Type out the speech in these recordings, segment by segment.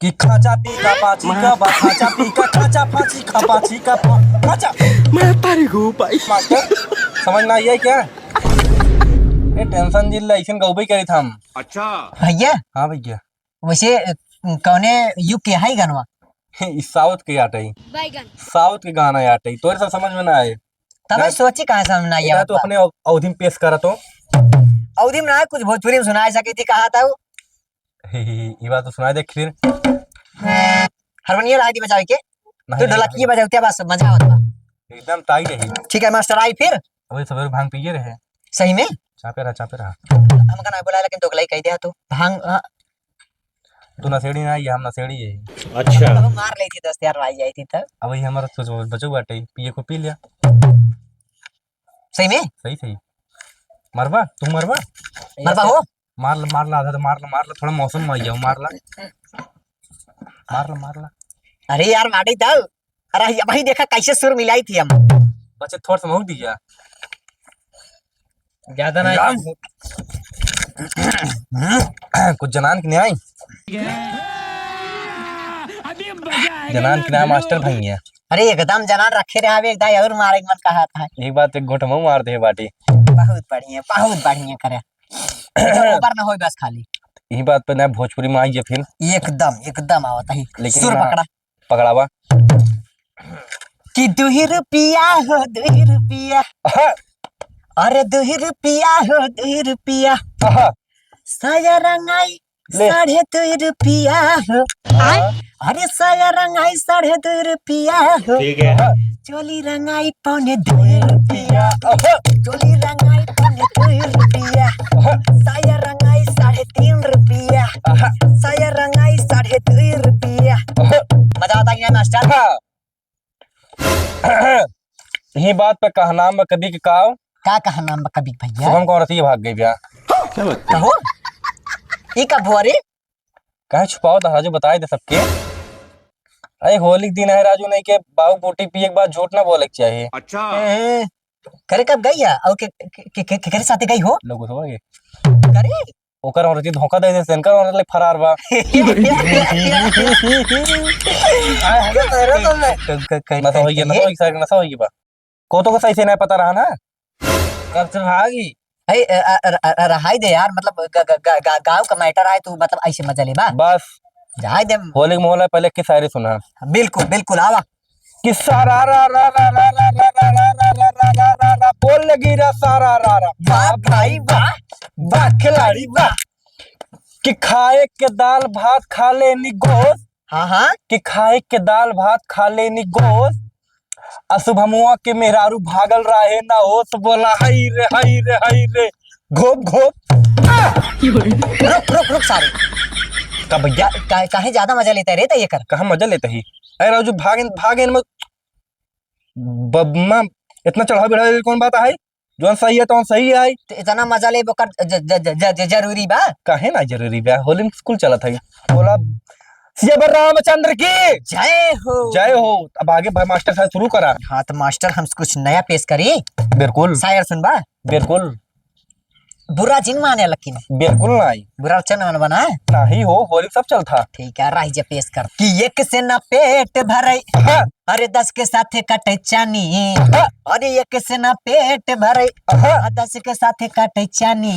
कि खाचा पी का पाची का बा खाचा पी का खाचा पाची का पाची का खाचा मैं पारी को पाई मास्टर समझ ना आई है क्या? ये टेंशन जिल्ला ऐसन गौबई करी था हम। अच्छा भैया हाँ भैया वैसे कौने युग के है गनवा? इस साउथ के आटई बैगन साउथ के गाना आटई तोरे सब समझ में ना आए। तब मैं सोची कहाँ समझ ना या तो अपने अवधि में पेश करा तो अवधि में ना कुछ भोजपुरी में सुनाई सकी थी, कहा था वो ये बात तो सुना दे फिर हारमोनियम आदि बजावे के नहीं, तो ढोलकी बजाते बस मजा आता। एकदम ताई रही। ठीक है मास्टर आई फिर वही सवेरे भांग पिए रहे सही में चापे रहा हम का ना बोला लेकिन दोगलाई कह दिया तो भांग तू नशेड़ी ना आई हम नशेड़ी है। अच्छा अब मार ली थी 10 यार आई जाई थी तब अब वही हमारा सोच बचो बाटे पिए को पी लिया सही में सही सही मरबा तू मरबा मरबा हो मार ला आधा तो मार ला थोड़ा मौसम में आई जाओ मार ला। अरे यार मारी दल अरे भाई देखा कैसे सुर मिलाई थी हम बच्चे थोड़ा सा महक दीजिए ज्यादा ना कुछ जनान की नहीं आई जनान की नाम मास्टर भाई है। अरे एकदम जनान रखे रहे एक दाई और मारे मन कहा था एक बात एक घोटमो मार दे बाटी बहुत बढ़िया करे ऊपर ना होई बस खाली यही बात पे ना भोजपुरी में आई है फिर एकदम आवत है लेकिन सुर ना- पकड़ा पकड़ावा कि 2 रुपया हो 2 रुपया अरे 2 रुपया हो 2 रुपया साया रंगाई ले। 2.5 रुपया हो अरे साया रंगाई 2.5 रुपया हो ठीक है चोली रंगाई 2.5 रुपया चोली रंगाई 2.5 रुपया साया रंगाई 3.5 रुपया साया रंगाई 2.5 रुपया मजा आता है मास्टर यही बात पे कहना में कभी के काव का कहा नाम बा कभी भैया शुभम कौन रती भाग गई भैया कहो ई कब हुआ रे कहे छुपाओ तो राजू बताए दे सबके। अरे होली के दिन है राजू नहीं के बाबू बोटी पिए के बाद झूठ ना बोले के चाहिए। अच्छा करे कब गई है और के करे साथे गई हो लोग समझ गए करे ओकर और रती धोखा दे दे सेनकर और ले फरार बा नशा होगी बा कोतो को सही से नहीं पता रहा ना कब से भागी रहाई दे यार मतलब गांव का मैटर है तू मतलब ऐसे मजा ले बा बस जाए दे होली के मोहल्ला पहले की शायरी सुना बिल्कुल आवा किस्सा रा रा रा रा रा रा रा रा रा रा रा रा रा रा रा बोल लगी रा सारा रा रा वाह भाई वाह खिलाड़ी वाह कि खाए के दाल भात खा लेनी गोश्त हाँ कि खाए के दाल भात खा लेनी गोश्त अशुभमुआ के मेहरारू भागल रहे ना होश बोला हई रे घोप रुक सारे का भैया काहे ज्यादा मजा लेता है रे तो ये कर कहा मजा लेते ही अरे राजू भागे में बब्मा इतना चढ़ा बढ़ा कौन बात है जो सही है तो सही है तो इतना मजा ले बोकर जरूरी बा काहे ना जरूरी बा होली में स्कूल चला था बोला सिया रामचंद्र की जय हो। अब आगे भाई मास्टर साहब शुरू करा। हाँ तो मास्टर हम कुछ नया पेश करी बिल्कुल शायर सुनबा बिल्कुल बुरा जिन माने लकिन बिल्कुल नहीं बुरा चन बना है नहीं हो होली सब चलता ठीक है राही जे पेश कर कि एक से ना पेट भरे अरे 10 के साथे कटे चानी अरे एक से ना पेट भरे 10 के साथे कटे चानी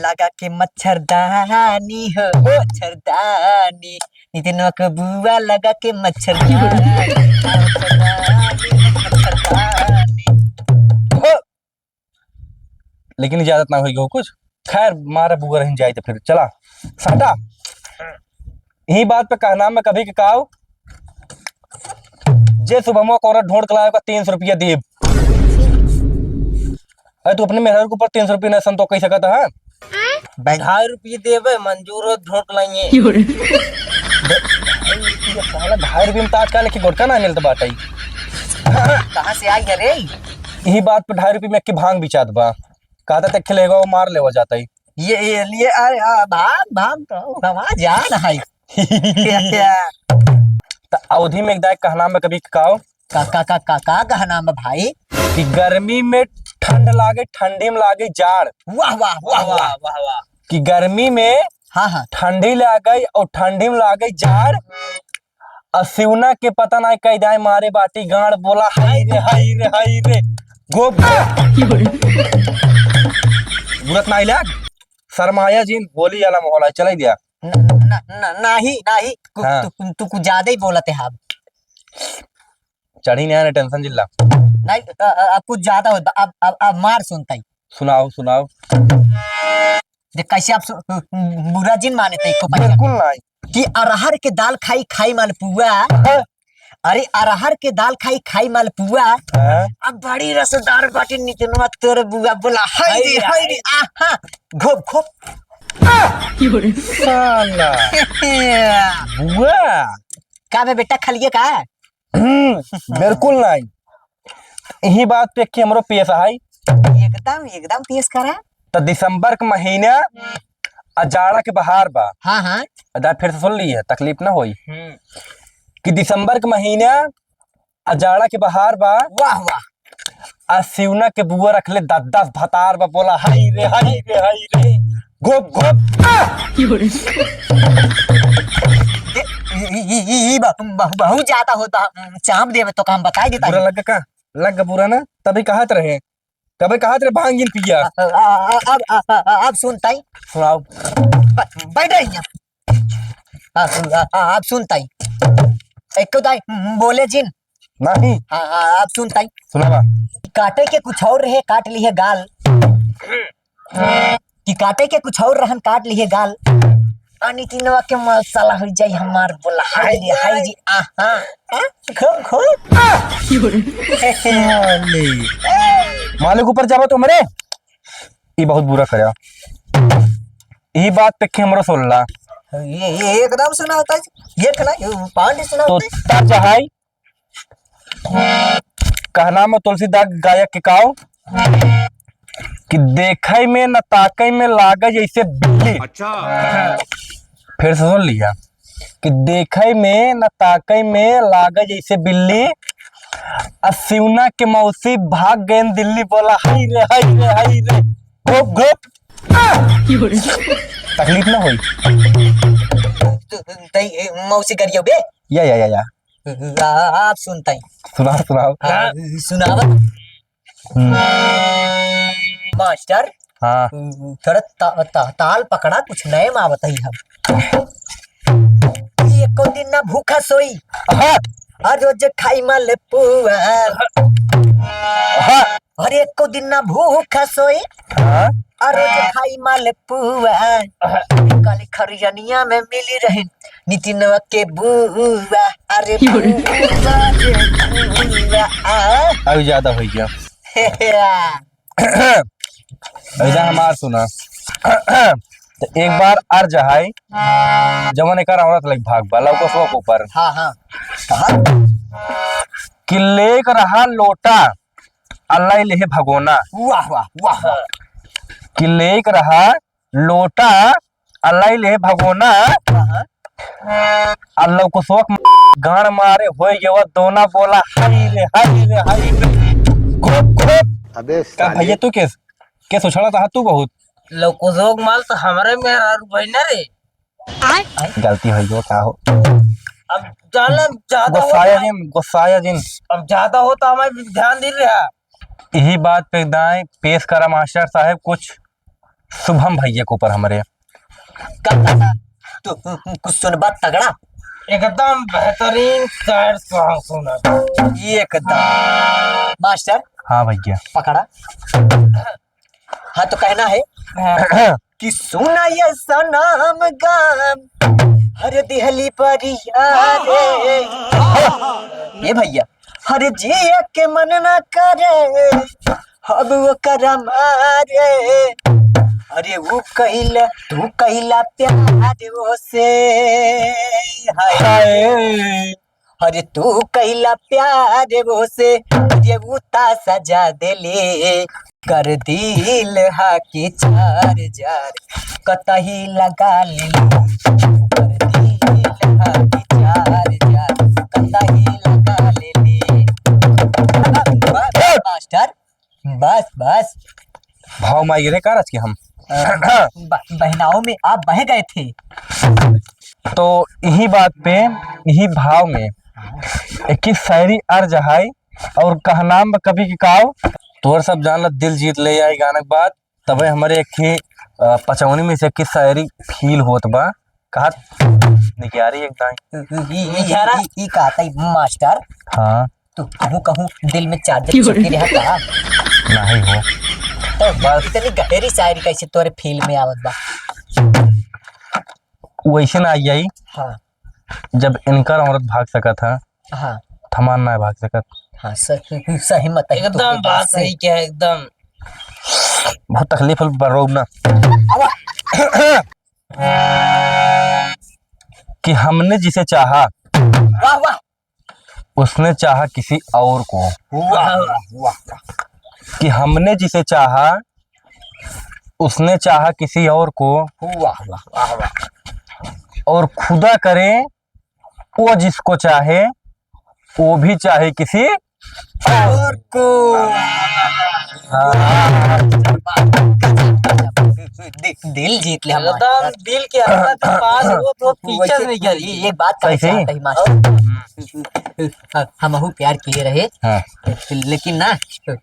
लगा के मच्छरदानी हो मच्छरदानी नितिन का बुआ लगा के मच्छरदानी लेकिन इजाजत ना होगी हो कुछ खैर मारा बुआ रही जाए तो फिर चला सादा यही बात पे कहना में कभी के काव जे सुबह को ढूंढ के लाएगा 300 रुपया देव अरे तू अपने मेहर के ऊपर 300 रुपया न संतो कह सकता है 2.5 रुपये देवे मंजूर ढोक लाइए 2.5 रुपये में ताज का लेके गुटका ना मिलता बात आई कहाँ से आई है रे यही बात पे 2.5 रुपये में की भांग बिचात बा कहता तक खिलेगा वो मार ले जाता ही ये अरे भाग तो आवाज आ रहा है तो अवधि में एक दाय कहना में कभी काव का कहना में भाई कि गर्मी में ठंड लागे ठंडी में लागे जाड़ वाह वाह वाह वाह वाह वाह कि गर्मी में हाँ हाँ ठंडी ले आ गई और ठंडी में ला गई जाड़। और सिवना के पता नहीं कई दाए मारे बाटी गाड़ बोला हाय रे हाय रे हाय रे गोप बुरत नहीं लग शर्माया जी बोली वाला माहौल है चला दिया। नहीं नहीं हाँ। तू कुछ ज्यादा ही बोलत है अब। चढ़ी नहीं आने टेंशन जिल्ला। नहीं अब कुछ ज्यादा होता अब मार सुनता ही। सुनाओ सुनाओ। देख कैसे आप बुरा जिन माने थे को बिल्कुल नहीं कि अरहर के दाल खाई खाई मालपुआ। अरे अरहर के दाल खाई खाई मालपुआ हाँ? अब बड़ी रसदार बाटी निकलवा तोर बुआ बोला हाय रे आहा घोप घोप साला बुआ का बे बेटा खलिए का बिल्कुल नहीं। यही बात पे कि हमरो पेश है एकदम एकदम पेश करा। तो दिसंबर के महीना अजाड़ा के बहार बा। हाँ हाँ अदा फिर से सुन ली है तकलीफ ना होई कि दिसंबर के महीना अजाड़ा के बहार बा। वाह वाह आ सिवना के बुआ रखले 10 भतार बा बोला हाय रे हाय रे हाय रे गोप गोप बहुत ज्यादा होता चाम देवे तो काम बता देता बुरा लगा का लग बुरा ना तभी कहत रहे भांग गिन पिया। अब सुनता ही सुनाओ बैठ रही आप सुनता ही एक दाई बोले जिन नहीं आप सुनता ही सुनावा काटे के कुछ और रहे काट लिए गाल कि काटे के कुछ और रहन काट लिए गाल अनि तीनवा के मसाला हो जाई हमार बोला हाय जी आहा खूब खूब मालिक ऊपर जाबो तो मरे ये बहुत बुरा करया। यही बात पे के हमरो सोल्ला ये एकदम सुना होता है ये कहना पांडे सुना तो होता है। तब जहाई कहना में तुलसीदास गायक के काओ कि देखई में न ताकई में लागे जैसे बिल्ली। अच्छा फिर से सुन लिया कि देखई में न ताकई में लागे जैसे बिल्ली। सिवना के मौसी भाग गए दिल्ली बोला हाय रे हाय रे हाय रे गोप गोप तकलीफ ना हुई मौसी करियो बे या आप सुनता ही सुनाओ सुनावा मास्टर हाँ थोड़ा ताल पकड़ा कुछ नए माँ बताई हम एको दिन ना भूखा सोई हाँ और रोज खाई माल पुआ और एको दिन ना भूखा सोई हाँ और रोज खाई माल पुआ काली खरियनिया में मिली रही नितिन के बुआ अरे बुआ अभी ज्यादा हो गया ऐसा हमार सुना तो एक बार अर जहाई जवन एक औरत लग भाग बाला को सो ऊपर हाँ हाँ कि लेक रहा लोटा अल्लाह ले भगोना। वाह वाह वाह वाह कि लेक रहा लोटा अल्लाह ले भगोना अल्लाह को सोक गान मारे हो गया दोना बोला हाय रे हाय रे हाय रे गोप गोप। अबे का भैया तू के सोचला था तू बहुत लोकोजोग माल तो हमारे में बहना रे गलती हो गई का हो अब जाना ज्यादा गुस्साया जिन अब ज्यादा हो तो हमारे ध्यान दे रहा। यही बात पे दाएं पेश करा मास्टर साहब कुछ शुभम भैया के ऊपर हमारे तू कुछ सुन बात तगड़ा एकदम बेहतरीन सैड सॉन्ग सुना एकदम मास्टर हाँ भैया पकड़ा हाँ तो कहना है कि सुना ये सनम गम हर दिहली परिया रे ये भैया हर जिया के मन ना करे अब वो करा मारे अरे वो कहला तू कहला प्यार वो से हाय अरे तू कहला प्यार वो से ये उता सजा देले कर दिल हा की चार जार कतही लगा ले कर दिल हा की चार जार कतही लगा ले मास्टर बस बस भाव माई रे कारज के हम बहनाओं में आप बह गए थे। तो यही बात पे यही भाव में एक शायरी अर्ज है और कहनाम कभी के काव तोर सब जान ला दिल जीत ले आई गाना के बाद तबे हमारे एक ही 55 में से एक शायरी फील होत बा कहा निकारी एक दाई ई कहता है मास्टर हाँ तू कहूँ कहूँ दिल में चादर चिपकी रहा का नहीं हो तो बस इतनी गहरी शायरी कैसे तोरे फील में आवत बा। वैसे ना आई हाँ जब इनकर औरत भाग सका था हाँ थमान ना भाग सकत। हाँ सही मत है एकदम बात सही क्या है एकदम। बहुत तकलीफ बरोब ना कि हमने जिसे चाहा वाह वाह उसने चाहा किसी और को। वाह वाह कि हमने जिसे चाहा उसने चाहा किसी और को वाह वाह वाह और खुदा करे वो जिसको चाहे वो भी चाहे किसी और को दिल जीत ले एकदम दिल के हद के पास वो तो पीछे नहीं गई। एक बात कहे कैसे? चाहता ही मास्टर हमहू प्यार किए रहे हाँ लेकिन ना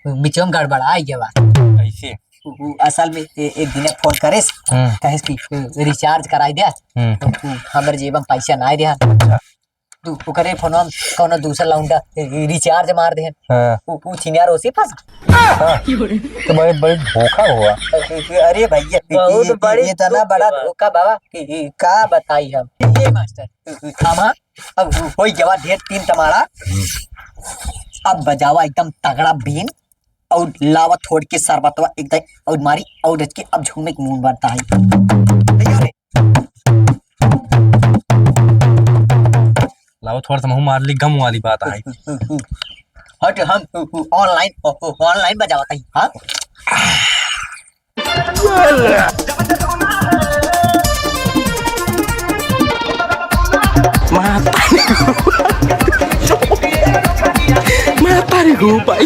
बिचम गड़बड़ा गया ऐसे असल में एक दिन फोन करे कहे कि रिचार्ज कराई दे हमर जेब में पैसा ना दिया तू करे फोन कोनो दूसरा लौंडा रिचार्ज मार दे हाँ ऊ छिनियार ओसी फंस तो बड़े धोखा हुआ। अरे भैया बहुत बड़ी इतना बड़ा धोखा बाबा का बताई हम ये मास्टर थामा अब होई गवा ढेर 3 टमारा अब बजावा एकदम तगड़ा बीन और लावा थोड़ के सरबतवा एकदम और मारी और रच के अब झूमे के मुंह बनता है तैयार है लाओ थोड़ा सा मुँह मार ली गम वाली बात आई। हट हम ऑनलाइन बजावता ही हाँ Mata nih gue, Pak.